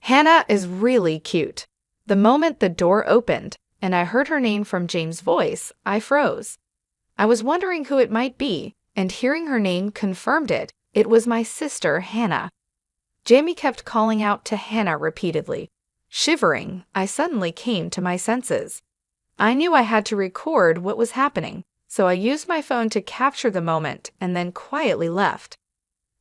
Hannah is really cute. The moment the door opened and I heard her name from James' voice, I froze. I was wondering who it might be, and hearing her name confirmed it. It was my sister, Hannah. Jamie kept calling out to Hannah repeatedly. Shivering, I suddenly came to my senses. I knew I had to record what was happening, so I used my phone to capture the moment and then quietly left.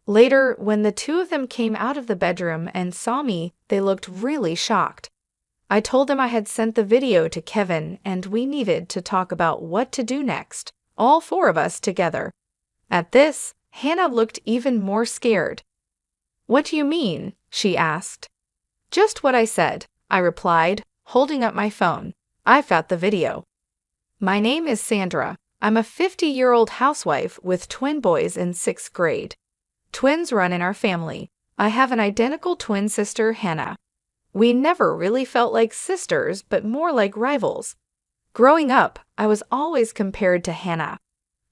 Later, when the two of them came out of the bedroom and saw me, they looked really shocked. I told them I had sent the video to Kevin and we needed to talk about what to do next, all four of us together. At this, Hannah looked even more scared. "What do you mean?" she asked. "Just what I said," I replied, holding up my phone. "I've got the video." My name is Sandra. I'm a 50-year-old housewife with twin boys in 6th grade. Twins run in our family. I have an identical twin sister, Hannah. We never really felt like sisters, but more like rivals. Growing up, I was always compared to Hannah.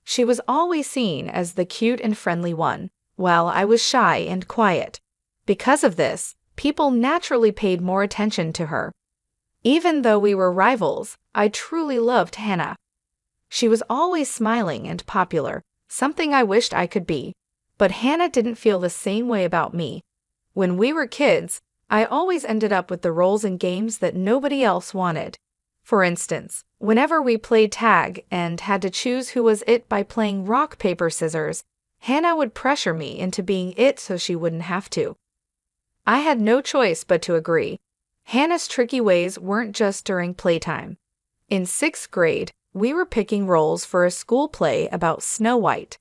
She was always seen as the cute and friendly one, while I was shy and quiet. Because of this, people naturally paid more attention to her. Even though we were rivals, I truly loved Hannah. She was always smiling and popular, something I wished I could be. But Hannah didn't feel the same way about me. When we were kids, I always ended up with the roles in games that nobody else wanted. For instance, whenever we played tag and had to choose who was it by playing rock, paper, scissors, Hannah would pressure me into being it so she wouldn't have to. I had no choice but to agree. Hannah's tricky ways weren't just during playtime. In 6th grade, we were picking roles for a school play about Snow White.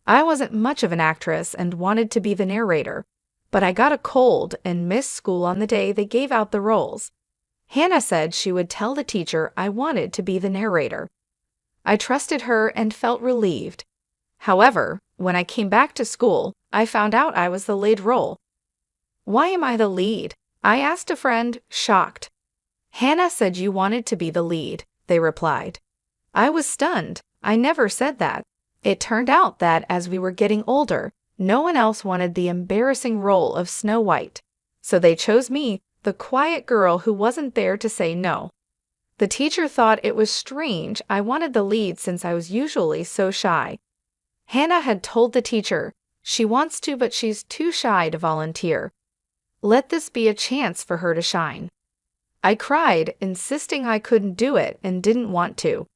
I wasn't much of an actress and wanted to be the narrator, but I got a cold and missed school on the day they gave out the roles. Hannah said she would tell the teacher I wanted to be the narrator. I trusted her and felt relieved. However, when I came back to school, I found out I was the lead role. "Why am I the lead?" I asked a friend, shocked. "Hannah said you wanted to be the lead," they replied. I was stunned. I never said that. It turned out that as we were getting older, no one else wanted the embarrassing role of Snow White, so they chose me, the quiet girl who wasn't there to say no. The teacher thought it was strange I wanted the lead since I was usually so shy. Hannah had told the teacher, she wants to but she's too shy to volunteer. Let this be a chance for her to shine. I cried, insisting I couldn't do it and didn't want to.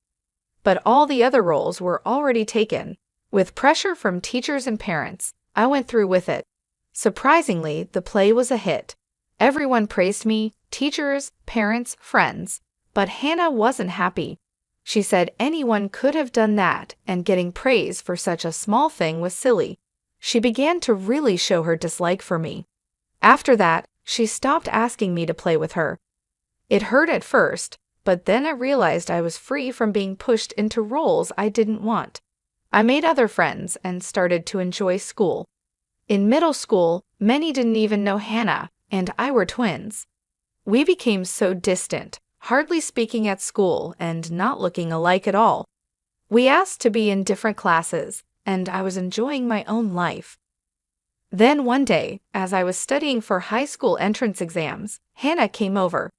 But all the other roles were already taken. With pressure from teachers and parents, I went through with it. Surprisingly, the play was a hit. Everyone praised me, teachers, parents, friends. But Hannah wasn't happy. She said anyone could have done that, and getting praise for such a small thing was silly. She began to really show her dislike for me. After that, she stopped asking me to play with her. It hurt at first, but then I realized I was free from being pushed into roles I didn't want. I made other friends and started to enjoy school. In middle school, many didn't even know Hannah, and I were twins. We became so distant, hardly speaking at school and not looking alike at all. We asked to be in different classes, and I was enjoying my own life. Then one day, as I was studying for high school entrance exams, Hannah came over.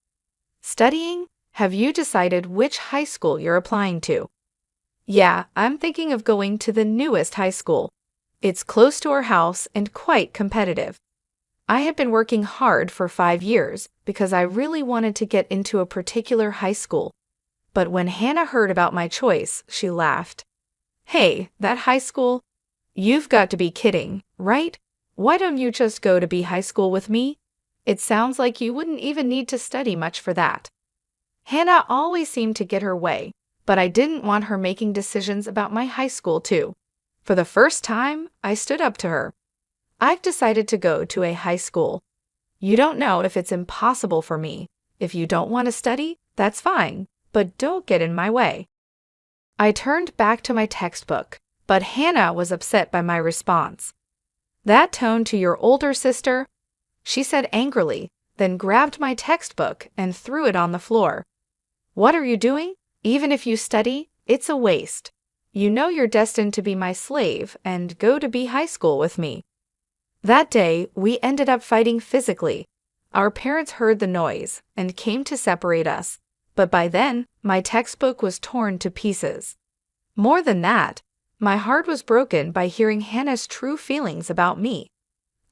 "Studying? Have you decided which high school you're applying to?" "Yeah, I'm thinking of going to the newest high school. It's close to our house and quite competitive. I had been working hard for 5 years because I really wanted to get into a particular high school. But when Hannah heard about my choice, she laughed. "Hey, that high school? You've got to be kidding, right? Why don't you just go to be high school with me? It sounds like you wouldn't even need to study much for that." Hannah always seemed to get her way, but I didn't want her making decisions about my high school too. For the first time, I stood up to her. "I've decided to go to a high school. You don't know if it's impossible for me. If you don't want to study, that's fine, but don't get in my way." I turned back to my textbook, but Hannah was upset by my response. "That tone to your older sister?" she said angrily, then grabbed my textbook and threw it on the floor. "What are you doing? Even if you study, it's a waste. You know you're destined to be my slave and go to be high school with me." That day, we ended up fighting physically. Our parents heard the noise and came to separate us, but by then, my textbook was torn to pieces. More than that, my heart was broken by hearing Hannah's true feelings about me.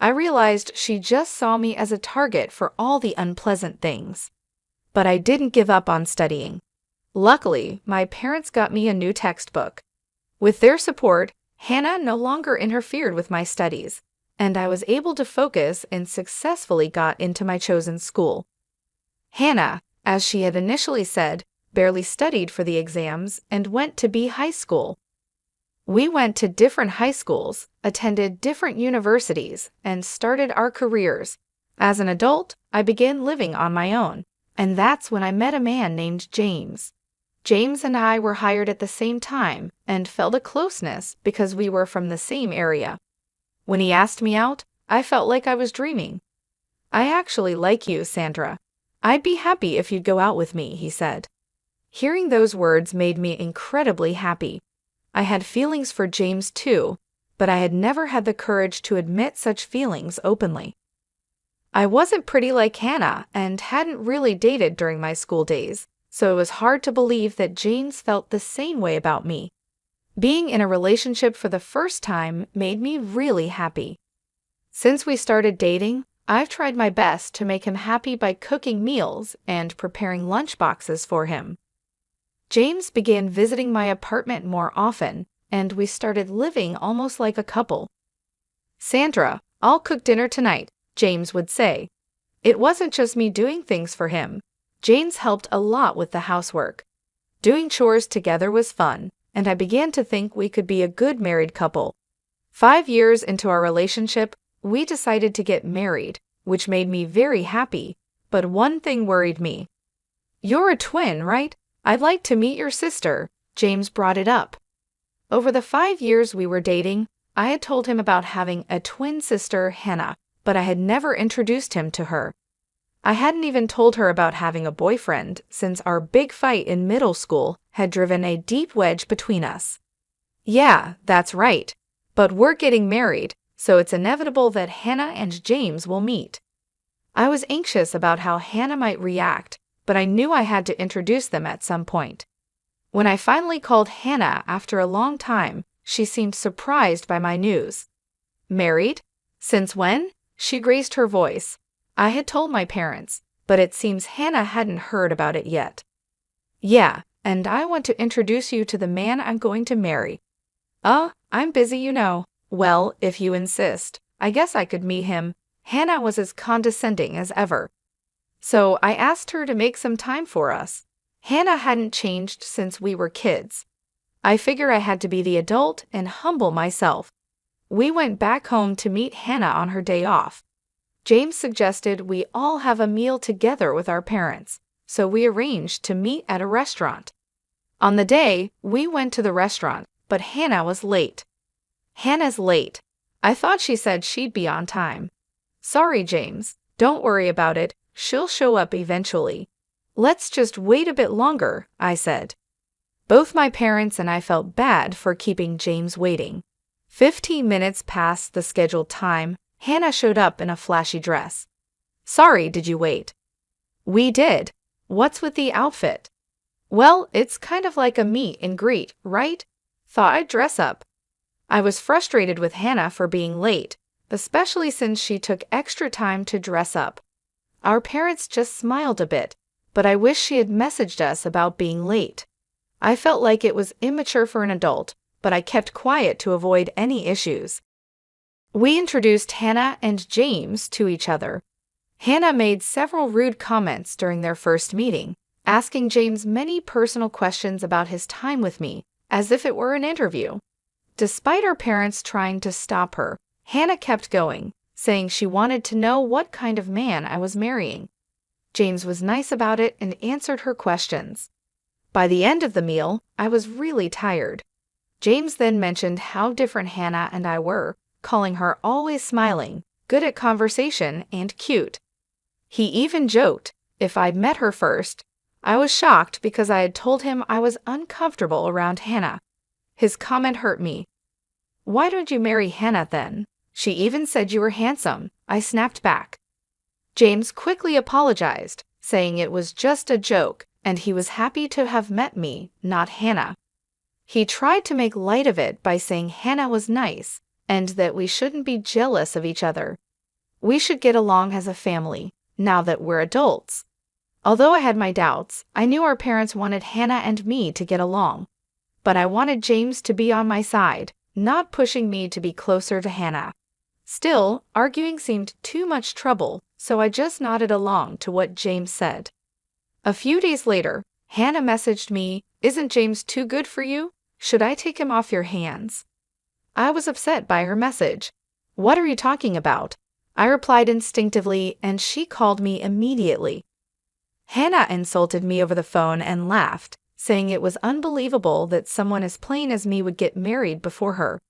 I realized she just saw me as a target for all the unpleasant things. But I didn't give up on studying. Luckily, my parents got me a new textbook. With their support, Hannah no longer interfered with my studies, and I was able to focus and successfully got into my chosen school. Hannah, as she had initially said, barely studied for the exams and went to B High School. We went to different high schools, attended different universities, and started our careers. As an adult, I began living on my own, and that's when I met a man named James. James and I were hired at the same time and felt a closeness because we were from the same area. When he asked me out, I felt like I was dreaming. "I actually like you, Sandra. I'd be happy if you'd go out with me," he said. Hearing those words made me incredibly happy. I had feelings for James too, but I had never had the courage to admit such feelings openly. I wasn't pretty like Hannah and hadn't really dated during my school days, so it was hard to believe that James felt the same way about me. Being in a relationship for the first time made me really happy. Since we started dating, I've tried my best to make him happy by cooking meals and preparing lunch boxes for him. James began visiting my apartment more often, and we started living almost like a couple. "Sandra, I'll cook dinner tonight," James would say. It wasn't just me doing things for him. James helped a lot with the housework. Doing chores together was fun, and I began to think we could be a good married couple. 5 years into our relationship, we decided to get married, which made me very happy, but one thing worried me. "You're a twin, right? I'd like to meet your sister," James brought it up. Over the 5 years we were dating, I had told him about having a twin sister, Hannah, but I had never introduced him to her. I hadn't even told her about having a boyfriend since our big fight in middle school had driven a deep wedge between us. "Yeah, that's right. But we're getting married, so it's inevitable that Hannah and James will meet." I was anxious about how Hannah might react, but I knew I had to introduce them at some point. When I finally called Hannah after a long time, she seemed surprised by my news. "Married? Since when?" She raised her voice. I had told my parents, but it seems Hannah hadn't heard about it yet. "Yeah, and I want to introduce you to the man I'm going to marry." I'm busy, you know." "Well, if you insist, I guess I could meet him." Hannah was as condescending as ever. So I asked her to make some time for us. Hannah hadn't changed since we were kids. I figured I had to be the adult and humble myself. We went back home to meet Hannah on her day off. James suggested we all have a meal together with our parents, so we arranged to meet at a restaurant. On the day, we went to the restaurant, but Hannah was late. "Hannah's late. I thought she said she'd be on time." "Sorry, James. Don't worry about it. She'll show up eventually." "Let's just wait a bit longer," I said. Both my parents and I felt bad for keeping James waiting. 15 minutes past the scheduled time, Hannah showed up in a flashy dress. "Sorry, did you wait?" "We did. What's with the outfit?" "Well, it's kind of like a meet and greet, right? Thought I'd dress up." I was frustrated with Hannah for being late, especially since she took extra time to dress up. Our parents just smiled a bit, but I wish she had messaged us about being late. I felt like it was immature for an adult, but I kept quiet to avoid any issues. We introduced Hannah and James to each other. Hannah made several rude comments during their first meeting, asking James many personal questions about his time with me, as if it were an interview. Despite our parents trying to stop her, Hannah kept going, saying she wanted to know what kind of man I was marrying. James was nice about it and answered her questions. By the end of the meal, I was really tired. James then mentioned how different Hannah and I were, calling her always smiling, good at conversation, and cute. He even joked if I'd met her first. I was shocked because I had told him I was uncomfortable around Hannah. His comment hurt me. "Why don't you marry Hannah then? She even said you were handsome," I snapped back. James quickly apologized, saying it was just a joke and he was happy to have met me, not Hannah. He tried to make light of it by saying Hannah was nice and that we shouldn't be jealous of each other. We should get along as a family, now that we're adults. Although I had my doubts, I knew our parents wanted Hannah and me to get along. But I wanted James to be on my side, not pushing me to be closer to Hannah. Still, arguing seemed too much trouble, so I just nodded along to what James said. A few days later, Hannah messaged me, "Isn't James too good for you? Should I take him off your hands?" I was upset by her message. "What are you talking about?" I replied instinctively, and she called me immediately. Hannah insulted me over the phone and laughed, saying it was unbelievable that someone as plain as me would get married before her.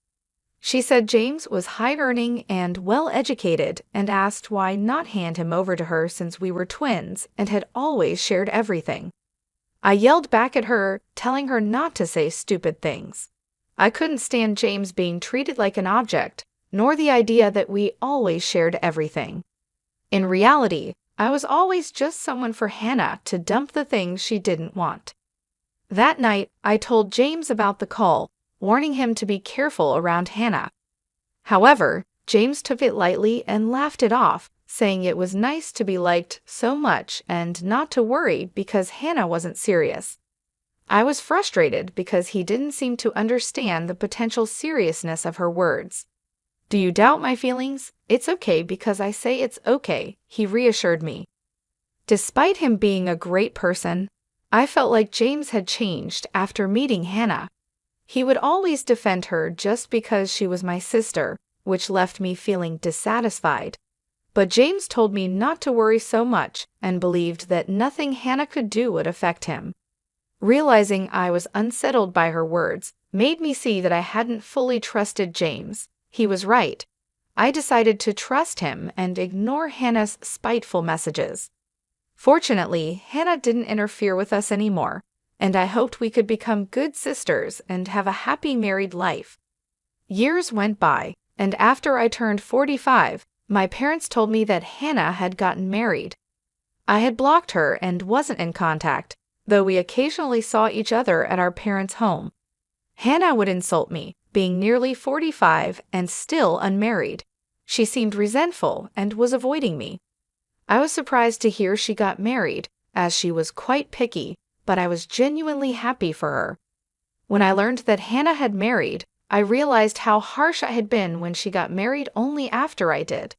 She said James was high-earning and well-educated and asked why not hand him over to her since we were twins and had always shared everything. I yelled back at her, telling her not to say stupid things. I couldn't stand James being treated like an object, nor the idea that we always shared everything. In reality, I was always just someone for Hannah to dump the things she didn't want. That night, I told James about the call, warning him to be careful around Hannah. However, James took it lightly and laughed it off, saying it was nice to be liked so much and not to worry because Hannah wasn't serious. I was frustrated because he didn't seem to understand the potential seriousness of her words. "Do you doubt my feelings? It's okay because I say it's okay," he reassured me. Despite him being a great person, I felt like James had changed after meeting Hannah. He would always defend her just because she was my sister, which left me feeling dissatisfied. But James told me not to worry so much and believed that nothing Hannah could do would affect him. Realizing I was unsettled by her words made me see that I hadn't fully trusted James. He was right. I decided to trust him and ignore Hannah's spiteful messages. Fortunately, Hannah didn't interfere with us anymore, and I hoped we could become good sisters and have a happy married life. Years went by, and after I turned 45, my parents told me that Hannah had gotten married. I had blocked her and wasn't in contact, though we occasionally saw each other at our parents' home. Hannah would insult me, being nearly 45 and still unmarried. She seemed resentful and was avoiding me. I was surprised to hear she got married, as she was quite picky, but I was genuinely happy for her. When I learned that Hannah had married, I realized how harsh I had been when she got married only after I did.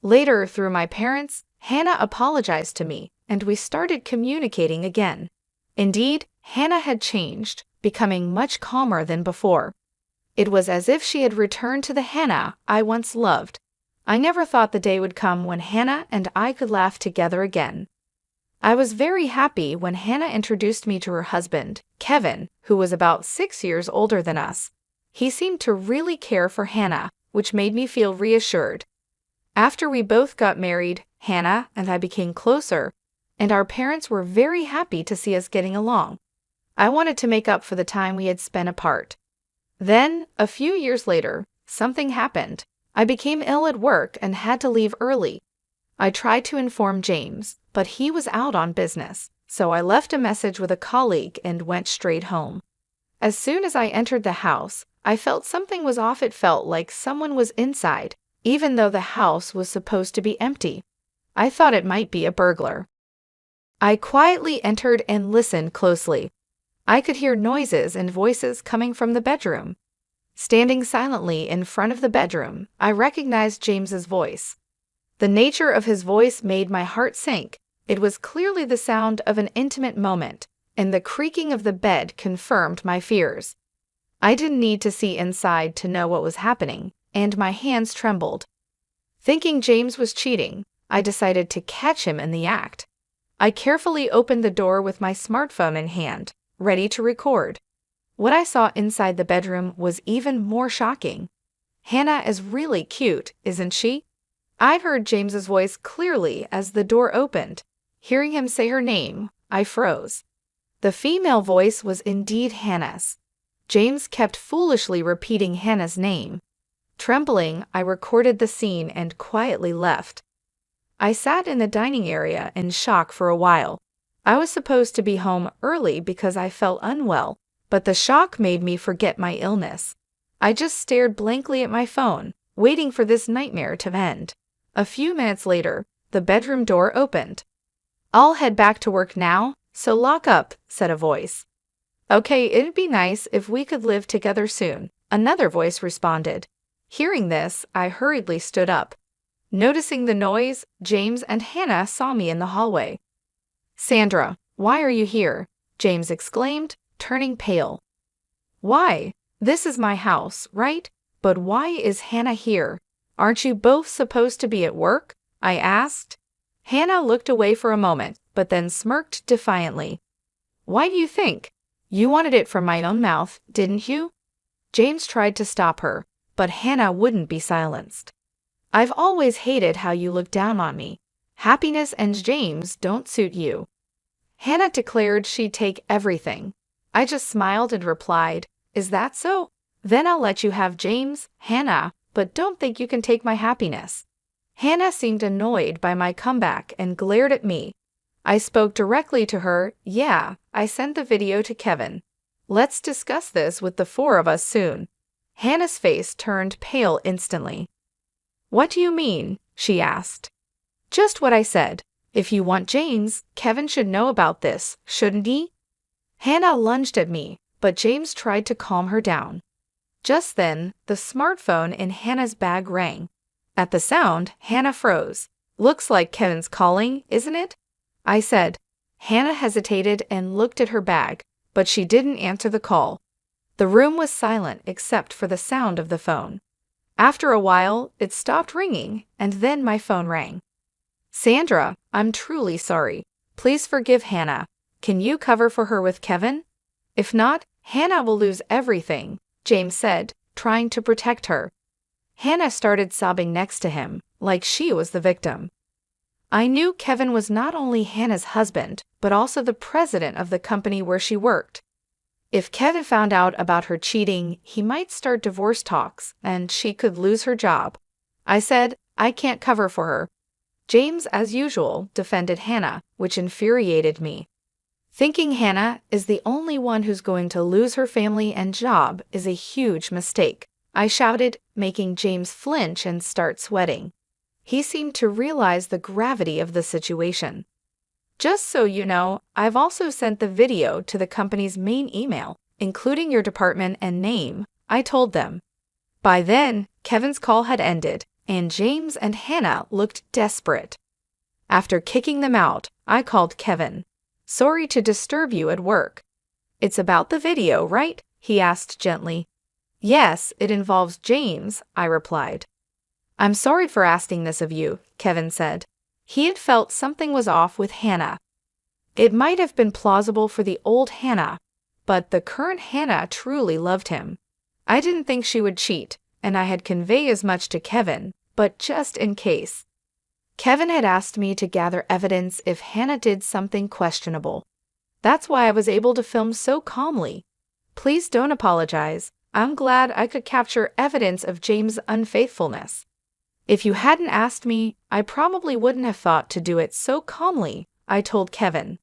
Later, through my parents, Hannah apologized to me, and we started communicating again. Indeed, Hannah had changed, becoming much calmer than before. It was as if she had returned to the Hannah I once loved. I never thought the day would come when Hannah and I could laugh together again. I was very happy when Hannah introduced me to her husband, Kevin, who was about 6 years older than us. He seemed to really care for Hannah, which made me feel reassured. After we both got married, Hannah and I became closer, and our parents were very happy to see us getting along. I wanted to make up for the time we had spent apart. Then, a few years later, something happened. I became ill at work and had to leave early. I tried to inform James, but he was out on business, so I left a message with a colleague and went straight home. As soon as I entered the house, I felt something was off. It felt like someone was inside, even though the house was supposed to be empty. I thought it might be a burglar. I quietly entered and listened closely. I could hear noises and voices coming from the bedroom. Standing silently in front of the bedroom, I recognized James's voice. The nature of his voice made my heart sink. It was clearly the sound of an intimate moment, and the creaking of the bed confirmed my fears. I didn't need to see inside to know what was happening, and my hands trembled. Thinking James was cheating, I decided to catch him in the act. I carefully opened the door with my smartphone in hand, ready to record. What I saw inside the bedroom was even more shocking. Hannah is really cute, isn't she? I heard James's voice clearly as the door opened. Hearing him say her name, I froze. The female voice was indeed Hannah's. James kept foolishly repeating Hannah's name. Trembling, I recorded the scene and quietly left. I sat in the dining area in shock for a while. I was supposed to be home early because I felt unwell, but the shock made me forget my illness. I just stared blankly at my phone, waiting for this nightmare to end. A few minutes later, the bedroom door opened. "I'll head back to work now, so lock up," said a voice. "Okay, it'd be nice if we could live together soon," another voice responded. Hearing this, I hurriedly stood up. Noticing the noise, James and Hannah saw me in the hallway. "Sandra, why are you here?" James exclaimed, turning pale. "Why? This is my house, right? But why is Hannah here? Aren't you both supposed to be at work?" I asked. Hannah looked away for a moment, but then smirked defiantly. "Why do you think? You wanted it from my own mouth, didn't you?" James tried to stop her, but Hannah wouldn't be silenced. "I've always hated how you look down on me. Happiness and James don't suit you." Hannah declared she'd take everything. I just smiled and replied, "Is that so? Then I'll let you have James, Hannah, but don't think you can take my happiness." Hannah seemed annoyed by my comeback and glared at me. I spoke directly to her. "Yeah, I sent the video to Kevin. Let's discuss this with the four of us soon." Hannah's face turned pale instantly. "What do you mean?" she asked. "Just what I said. If you want James, Kevin should know about this, shouldn't he?" Hannah lunged at me, but James tried to calm her down. Just then, the smartphone in Hannah's bag rang. At the sound, Hannah froze. "Looks like Kevin's calling, isn't it?" I said. Hannah hesitated and looked at her bag, but she didn't answer the call. The room was silent except for the sound of the phone. After a while, it stopped ringing, and then my phone rang. "Sandra, I'm truly sorry. Please forgive Hannah. Can you cover for her with Kevin? If not, Hannah will lose everything," James said, trying to protect her. Hannah started sobbing next to him, like she was the victim. I knew Kevin was not only Hannah's husband, but also the president of the company where she worked. If Kevin found out about her cheating, he might start divorce talks, and she could lose her job. I said, "I can't cover for her." James, as usual, defended Hannah, which infuriated me. Thinking Hannah is the only one who's going to lose her family and job is a huge mistake, I shouted, making James flinch and start sweating. He seemed to realize the gravity of the situation. "Just so you know, I've also sent the video to the company's main email, including your department and name," I told them. By then, Kevin's call had ended, and James and Hannah looked desperate. After kicking them out, I called Kevin. "Sorry to disturb you at work." "It's about the video, right?" he asked gently. "Yes, it involves James," I replied. "I'm sorry for asking this of you," Kevin said. He had felt something was off with Hannah. It might have been plausible for the old Hannah, but the current Hannah truly loved him. I didn't think she would cheat, and I had conveyed as much to Kevin, but just in case. Kevin had asked me to gather evidence if Hannah did something questionable. That's why I was able to film so calmly. Please don't apologize. I'm glad I could capture evidence of James' unfaithfulness. If you hadn't asked me, I probably wouldn't have thought to do it so calmly, I told Kevin.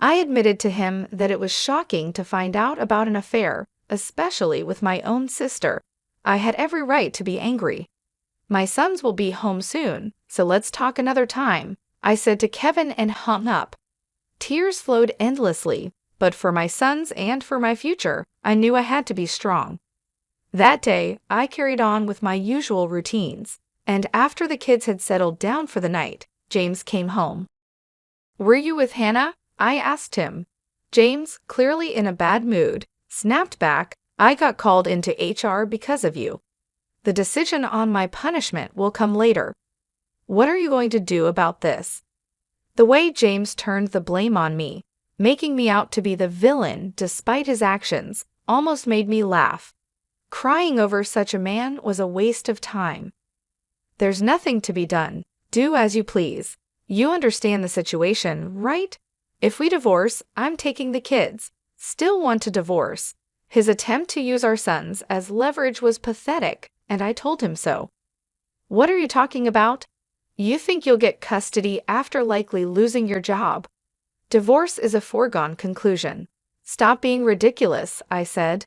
I admitted to him that it was shocking to find out about an affair, especially with my own sister. I had every right to be angry. "My sons will be home soon, so let's talk another time," I said to Kevin and hung up. Tears flowed endlessly, but for my sons and for my future, I knew I had to be strong. That day, I carried on with my usual routines, and after the kids had settled down for the night, James came home. "Were you with Hannah?" I asked him. James, clearly in a bad mood, snapped back, "I got called into HR because of you. The decision on my punishment will come later. What are you going to do about this?" The way James turned the blame on me, making me out to be the villain despite his actions, almost made me laugh. Crying over such a man was a waste of time. "There's nothing to be done. Do as you please. You understand the situation, right? If we divorce, I'm taking the kids. Still want to divorce." His attempt to use our sons as leverage was pathetic, and I told him so. "What are you talking about?" You think you'll get custody after likely losing your job. Divorce is a foregone conclusion. Stop being ridiculous, I said.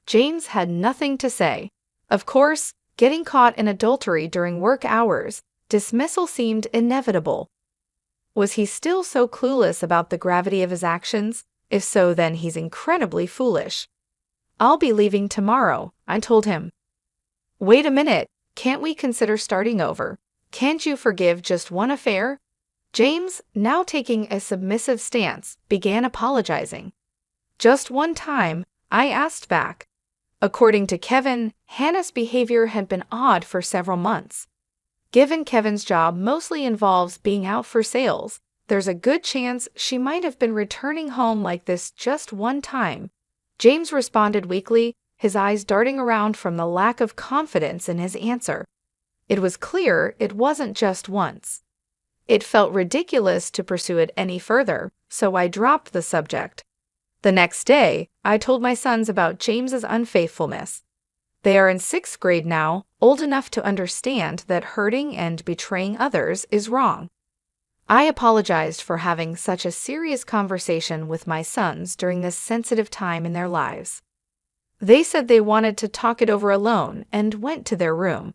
James had nothing to say. Of course, getting caught in adultery during work hours, dismissal seemed inevitable. Was he still so clueless about the gravity of his actions? If so, then he's incredibly foolish. I'll be leaving tomorrow, I told him. Wait a minute, can't we consider starting over? Can't you forgive just one affair? James, now taking a submissive stance, began apologizing. Just one time, I asked back. According to Kevin, Hannah's behavior had been odd for several months. Given Kevin's job mostly involves being out for sales, there's a good chance she might have been returning home like this just one time. James responded weakly, his eyes darting around from the lack of confidence in his answer. It was clear it wasn't just once. It felt ridiculous to pursue it any further, so I dropped the subject. The next day, I told my sons about James's unfaithfulness. They are in 6th grade now, old enough to understand that hurting and betraying others is wrong. I apologized for having such a serious conversation with my sons during this sensitive time in their lives. They said they wanted to talk it over alone and went to their room.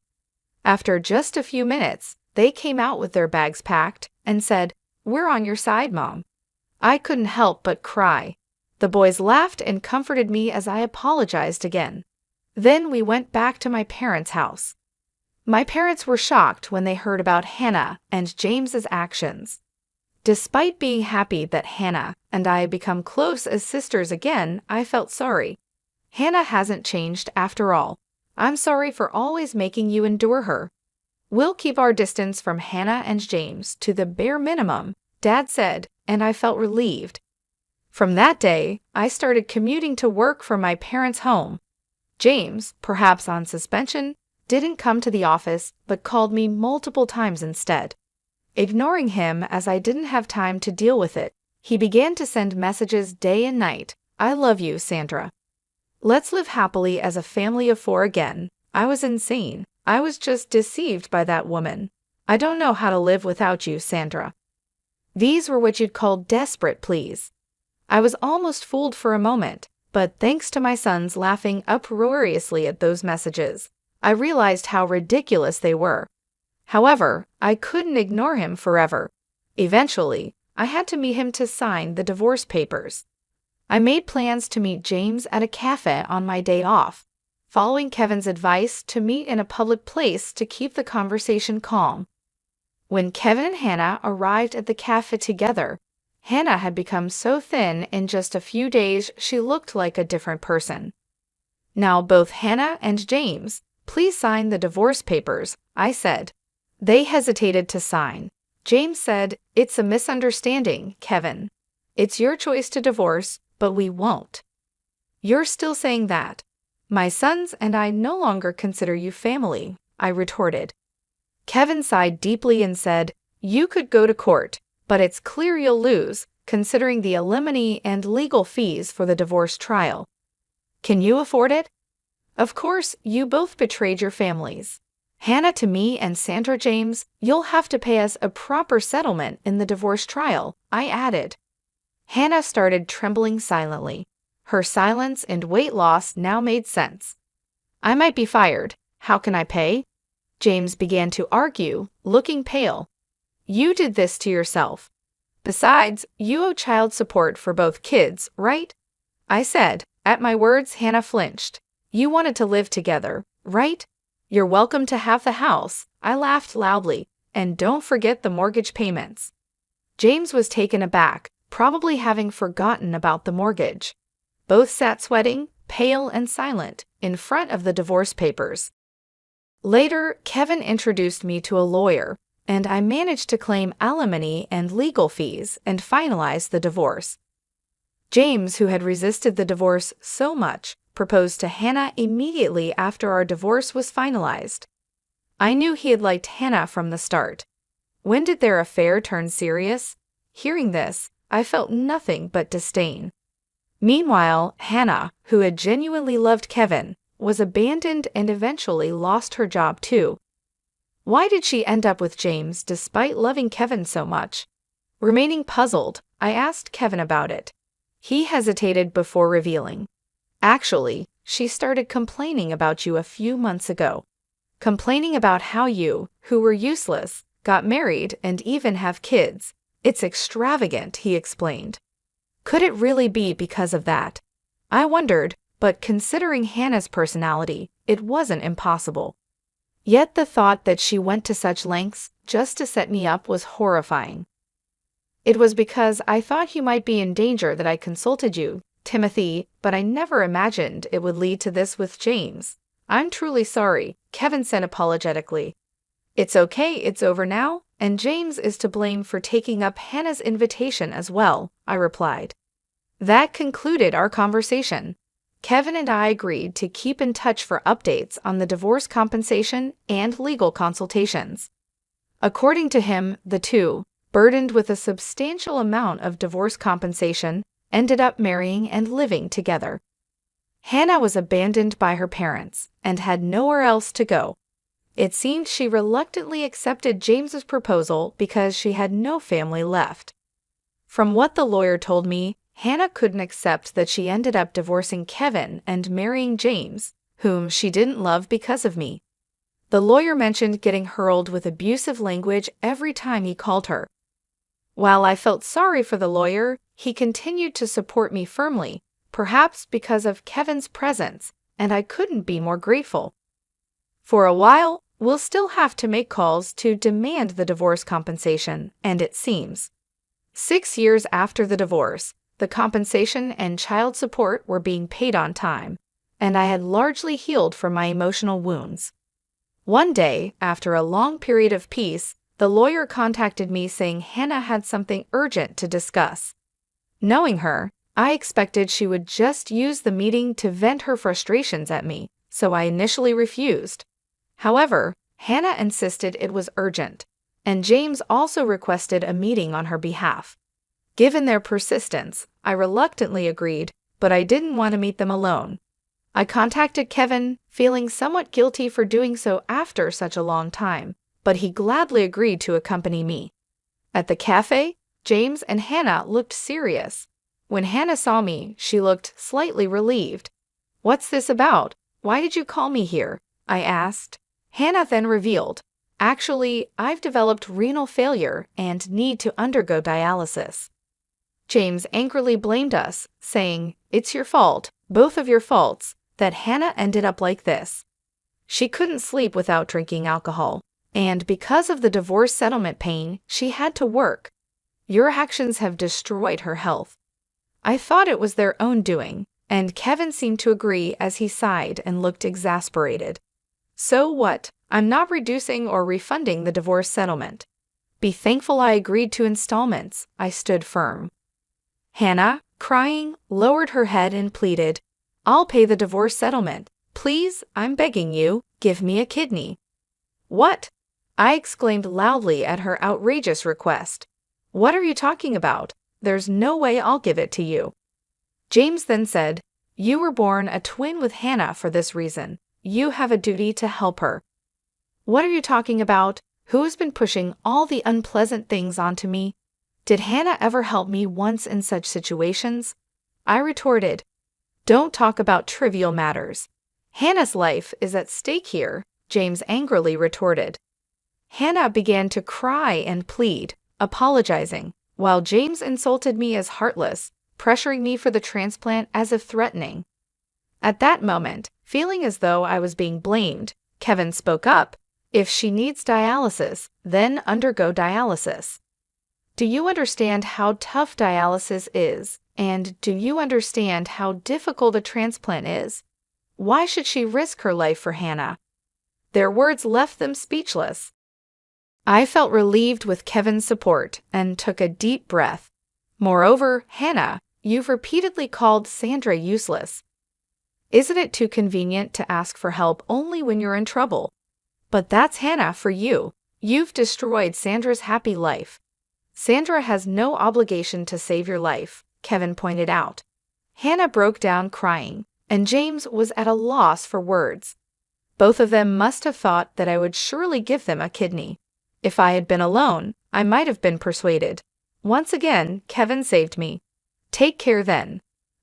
After just a few minutes, they came out with their bags packed and said, "We're on your side, Mom." I couldn't help but cry. The boys laughed and comforted me as I apologized again. Then we went back to my parents' house. My parents were shocked when they heard about Hannah and James's actions. Despite being happy that Hannah and I had become close as sisters again, I felt sorry. Hannah hasn't changed after all. I'm sorry for always making you endure her. We'll keep our distance from Hannah and James to the bare minimum, Dad said, and I felt relieved. From that day, I started commuting to work from my parents' home. James, perhaps on suspension, didn't come to the office but called me multiple times instead. Ignoring him as I didn't have time to deal with it, he began to send messages day and night. "I love you, Sandra. Let's live happily as a family of 4 again." I was insane. I was just deceived by that woman. "I don't know how to live without you, Sandra." These were what you'd call desperate pleas. I was almost fooled for a moment, but thanks to my sons laughing uproariously at those messages, I realized how ridiculous they were. However, I couldn't ignore him forever. Eventually, I had to meet him to sign the divorce papers. I made plans to meet James at a cafe on my day off, following Kevin's advice to meet in a public place to keep the conversation calm. When Kevin and Hannah arrived at the cafe together, Hannah had become so thin in just a few days she looked like a different person. "Now both Hannah and James, please sign the divorce papers," I said. They hesitated to sign. James said, "It's a misunderstanding, Kevin. It's your choice to divorce, but we won't." "You're still saying that. My sons and I no longer consider you family," I retorted. Kevin sighed deeply and said, "You could go to court, but it's clear you'll lose, considering the alimony and legal fees for the divorce trial. Can you afford it? Of course, you both betrayed your families. Hannah to me and Sandra James, you'll have to pay us a proper settlement in the divorce trial," I added. Hannah started trembling silently. Her silence and weight loss now made sense. "I might be fired. How can I pay?" James began to argue, looking pale. "You did this to yourself. Besides, you owe child support for both kids, right?" I said. At my words, Hannah flinched. "You wanted to live together, right? You're welcome to have the house." I laughed loudly. "And don't forget the mortgage payments." James was taken aback, probably having forgotten about the mortgage. Both sat sweating, pale and silent, in front of the divorce papers. Later, Kevin introduced me to a lawyer, and I managed to claim alimony and legal fees and finalize the divorce. James, who had resisted the divorce so much, proposed to Hannah immediately after our divorce was finalized. I knew he had liked Hannah from the start. When did their affair turn serious? Hearing this, I felt nothing but disdain. Meanwhile, Hannah, who had genuinely loved Kevin, was abandoned and eventually lost her job too. Why did she end up with James despite loving Kevin so much? Remaining puzzled, I asked Kevin about it. He hesitated before revealing. Actually, she started complaining about you a few months ago. Complaining about how you, who were useless, got married and even have kids. It's extravagant, he explained. Could it really be because of that? I wondered, but considering Hannah's personality, it wasn't impossible. Yet the thought that she went to such lengths just to set me up was horrifying. It was because I thought you might be in danger that I consulted you, Timothy, but I never imagined it would lead to this with James. I'm truly sorry, Kevin said apologetically. It's okay, it's over now, and James is to blame for taking up Hannah's invitation as well, I replied. That concluded our conversation. Kevin and I agreed to keep in touch for updates on the divorce compensation and legal consultations. According to him, the two, burdened with a substantial amount of divorce compensation, ended up marrying and living together. Hannah was abandoned by her parents and had nowhere else to go. It seemed she reluctantly accepted James's proposal because she had no family left. From what the lawyer told me, Hannah couldn't accept that she ended up divorcing Kevin and marrying James, whom she didn't love because of me. The lawyer mentioned getting hurled with abusive language every time he called her. While I felt sorry for the lawyer, he continued to support me firmly, perhaps because of Kevin's presence, and I couldn't be more grateful. For a while, we'll still have to make calls to demand the divorce compensation, and it seems 6 years after the divorce, the compensation and child support were being paid on time, and I had largely healed from my emotional wounds. One day, after a long period of peace, the lawyer contacted me saying Hannah had something urgent to discuss. Knowing her, I expected she would just use the meeting to vent her frustrations at me, so I initially refused. However, Hannah insisted it was urgent, and James also requested a meeting on her behalf. Given their persistence, I reluctantly agreed, but I didn't want to meet them alone. I contacted Kevin, feeling somewhat guilty for doing so after such a long time, but he gladly agreed to accompany me. At the cafe, James and Hannah looked serious. When Hannah saw me, she looked slightly relieved. "What's this about? Why did you call me here?" I asked. Hannah then revealed, "Actually, I've developed renal failure and need to undergo dialysis." James angrily blamed us, saying, "It's your fault, both of your faults, that Hannah ended up like this. She couldn't sleep without drinking alcohol, and because of the divorce settlement pain, she had to work. Your actions have destroyed her health." I thought it was their own doing, and Kevin seemed to agree as he sighed and looked exasperated. So what? I'm not reducing or refunding the divorce settlement. Be thankful I agreed to installments, I stood firm. Hannah, crying, lowered her head and pleaded, "I'll pay the divorce settlement. Please, I'm begging you, give me a kidney." "What?" I exclaimed loudly at her outrageous request. "What are you talking about? There's no way I'll give it to you." James then said, "You were born a twin with Hannah for this reason. You have a duty to help her." "What are you talking about? Who has been pushing all the unpleasant things onto me? Did Hannah ever help me once in such situations?" I retorted, "Don't talk about trivial matters. Hannah's life is at stake here," James angrily retorted. Hannah began to cry and plead, apologizing, while James insulted me as heartless, pressuring me for the transplant as if threatening. At that moment, feeling as though I was being blamed, Kevin spoke up, "If she needs dialysis, then undergo dialysis. Do you understand how tough dialysis is, and do you understand how difficult a transplant is? Why should she risk her life for Hannah?" Their words left them speechless. I felt relieved with Kevin's support and took a deep breath. "Moreover, Hannah, you've repeatedly called Sandra useless. Isn't it too convenient to ask for help only when you're in trouble? But that's Hannah for you. You've destroyed Sandra's happy life. Sandra has no obligation to save your life," Kevin pointed out. Hannah broke down crying, and James was at a loss for words. Both of them must have thought that I would surely give them a kidney. If I had been alone, I might have been persuaded. Once again, Kevin saved me. Take care then.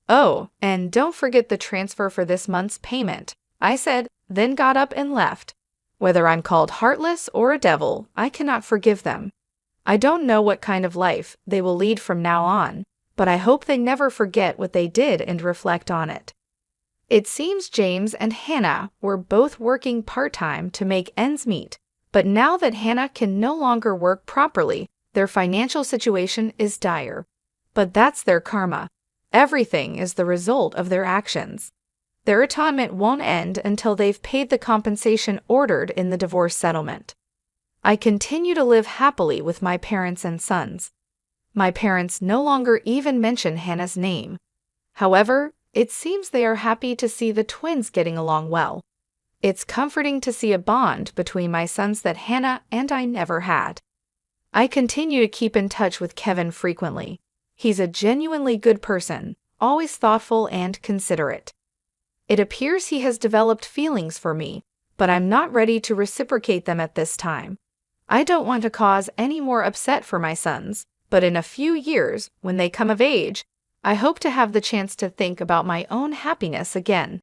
Oh, and don't forget the transfer for this month's payment, I said, then got up and left. Whether I'm called heartless or a devil, I cannot forgive them. I don't know what kind of life they will lead from now on, but I hope they never forget what they did and reflect on it. It seems James and Hannah were both working part-time to make ends meet, but now that Hannah can no longer work properly, their financial situation is dire. But that's their karma. Everything is the result of their actions. Their atonement won't end until they've paid the compensation ordered in the divorce settlement. I continue to live happily with my parents and sons. My parents no longer even mention Hannah's name. However, it seems they are happy to see the twins getting along well. It's comforting to see a bond between my sons that Hannah and I never had. I continue to keep in touch with Kevin frequently. He's a genuinely good person, always thoughtful and considerate. It appears he has developed feelings for me, but I'm not ready to reciprocate them at this time. I don't want to cause any more upset for my sons, but in a few years, when they come of age, I hope to have the chance to think about my own happiness again.